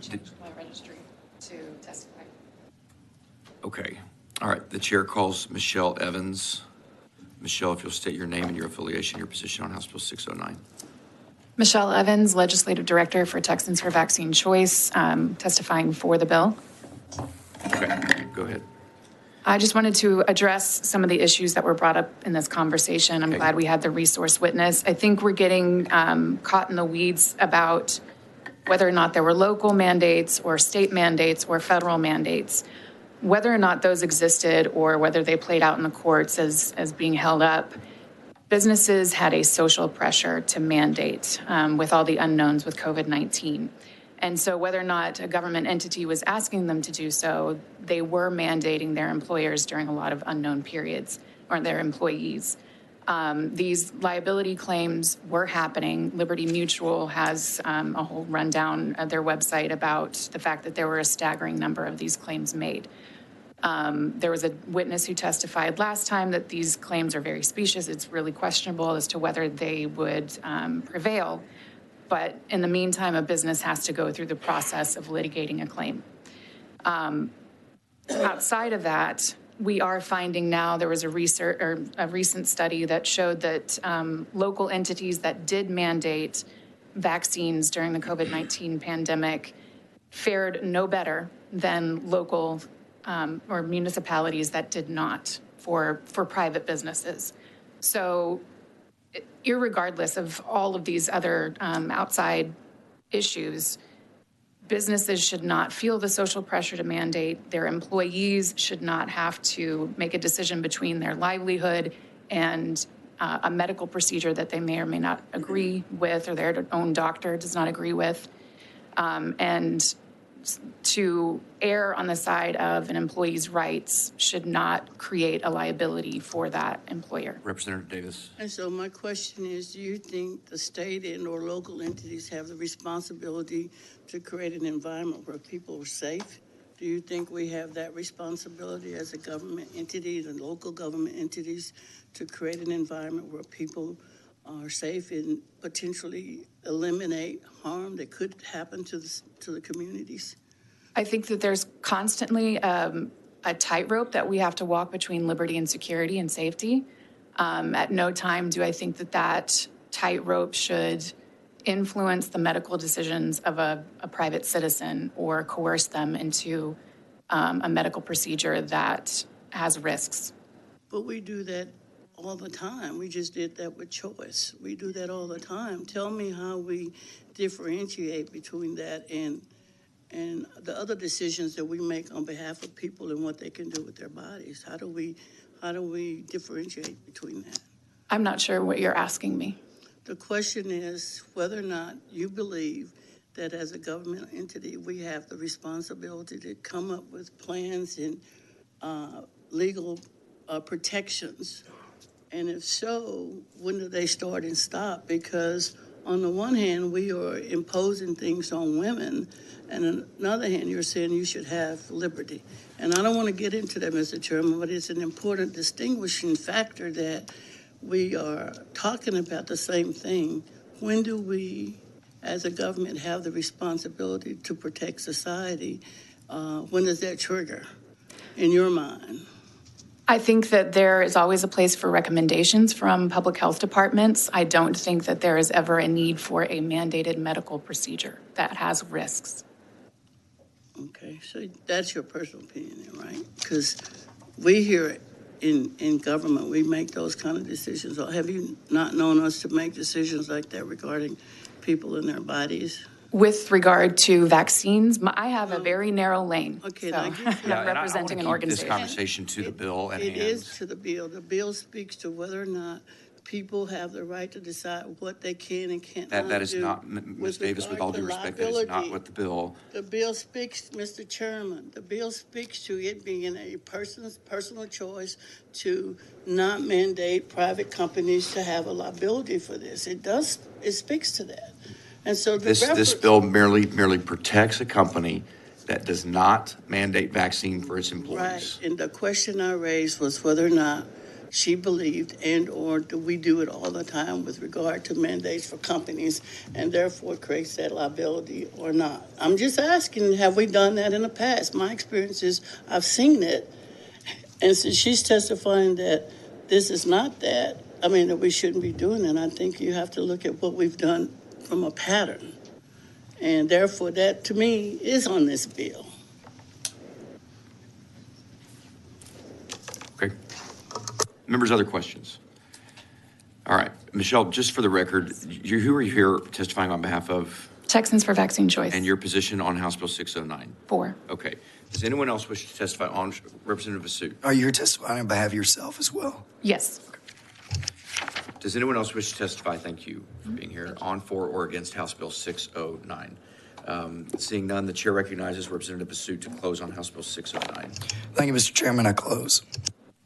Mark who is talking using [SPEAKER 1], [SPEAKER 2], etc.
[SPEAKER 1] changed my registry to testify.
[SPEAKER 2] Okay. All right. The chair calls Michelle Evans. Michelle, if you'll state your name and your affiliation, your position on House Bill 609.
[SPEAKER 1] Michelle Evans, Legislative Director for Texans for Vaccine Choice, testifying for the bill.
[SPEAKER 2] Okay, go ahead.
[SPEAKER 1] I just wanted to address some of the issues that were brought up in this conversation. I'm glad we had the resource witness. I think we're getting caught in the weeds about whether or not there were local mandates or state mandates or federal mandates. Whether or not those existed or whether they played out in the courts as being held up, businesses had a social pressure to mandate with all the unknowns with COVID-19. And so whether or not a government entity was asking them to do so, they were mandating their employers during a lot of unknown periods, or their employees. These liability claims were happening. Liberty Mutual has a whole rundown of their website about the fact that there were a staggering number of these claims made. There was a witness who testified last time that these claims are very specious. It's really questionable as to whether they would prevail. But in the meantime, a business has to go through the process of litigating a claim. Outside of that, we are finding now there was a recent study that showed that local entities that did mandate vaccines during the COVID-19 pandemic fared no better than local or municipalities that did not for private businesses. So irregardless of all of these other outside issues, businesses should not feel the social pressure to mandate. Their employees should not have to make a decision between their livelihood and a medical procedure that they may or may not agree with, or their own doctor does not agree with. And to err on the side of an employee's rights should not create a liability for that employer.
[SPEAKER 2] Representative Davis.
[SPEAKER 3] And so my question is, do you think the state and or local entities have the responsibility to create an environment where people are safe? Do you think we have that responsibility as a government entity and local government entities to create an environment where people are safe and potentially eliminate harm that could happen to the communities?
[SPEAKER 1] I think that there's constantly a tightrope that we have to walk between liberty and security and safety. At no time do I think that tightrope should influence the medical decisions of a private citizen or coerce them into a medical procedure that has risks.
[SPEAKER 3] But we do that all the time. We just did that with choice. We do that all the time. Tell me how we differentiate between that and the other decisions that we make on behalf of people and what they can do with their bodies. How do we differentiate between that?
[SPEAKER 1] I'm not sure what you're asking me.
[SPEAKER 3] The question is whether or not you believe that as a government entity, we have the responsibility to come up with plans and legal protections. And if so, when do they start and stop? Because on the one hand, we are imposing things on women, and on the other hand, you're saying you should have liberty. And I don't want to get into that, Mr. Chairman, but it's an important distinguishing factor that we are talking about the same thing. When do we, as a government, have the responsibility to protect society? When does that trigger, in your mind?
[SPEAKER 1] I think that there is always a place for recommendations from public health departments. I don't think that there is ever a need for a mandated medical procedure that has risks.
[SPEAKER 3] Okay, so that's your personal opinion, right? Because we here in government, we make those kind of decisions. Or have you not known us to make decisions like that regarding people and their bodies?
[SPEAKER 1] With regard to vaccines, I have a very narrow lane.
[SPEAKER 3] Okay,
[SPEAKER 1] so
[SPEAKER 3] I'm
[SPEAKER 1] representing an organization.
[SPEAKER 2] This conversation to the bill at hand.
[SPEAKER 3] It is to the bill. The bill speaks to whether or not people have the right to decide what they can and can't do.
[SPEAKER 2] That is not, Ms. Davis, with all due respect, that is not what the bill.
[SPEAKER 3] The bill speaks, Mr. Chairman, the bill speaks to it being a person's personal choice to not mandate private companies to have a liability for this. It speaks to that. And so
[SPEAKER 2] this bill merely protects a company that does not mandate vaccine for its employees.
[SPEAKER 3] Right, and the question I raised was whether or not she believed, and or do we do it all the time with regard to mandates for companies and therefore creates that liability or not? I'm just asking, have we done that in the past? My experience is I've seen it. And since she's testifying that this is not that, I mean, that we shouldn't be doing it, I think you have to look at what we've done from a pattern. And therefore, that to me is on this bill.
[SPEAKER 2] Okay. Members, other questions? All right. Michelle, just for the record, who are you here testifying on behalf of?
[SPEAKER 1] Texans for Vaccine Choice.
[SPEAKER 2] And your position on House Bill 609?
[SPEAKER 1] 4.
[SPEAKER 2] Okay. Does anyone else wish to testify on Representative Asut?
[SPEAKER 4] Are you here testifying on behalf of yourself as well?
[SPEAKER 1] Yes.
[SPEAKER 2] Does anyone else wish to testify? Thank you for being here. On, for, or against House Bill 609? Seeing none, the chair recognizes Representative Asut to close on House Bill 609.
[SPEAKER 4] Thank you, Mr. Chairman. I close.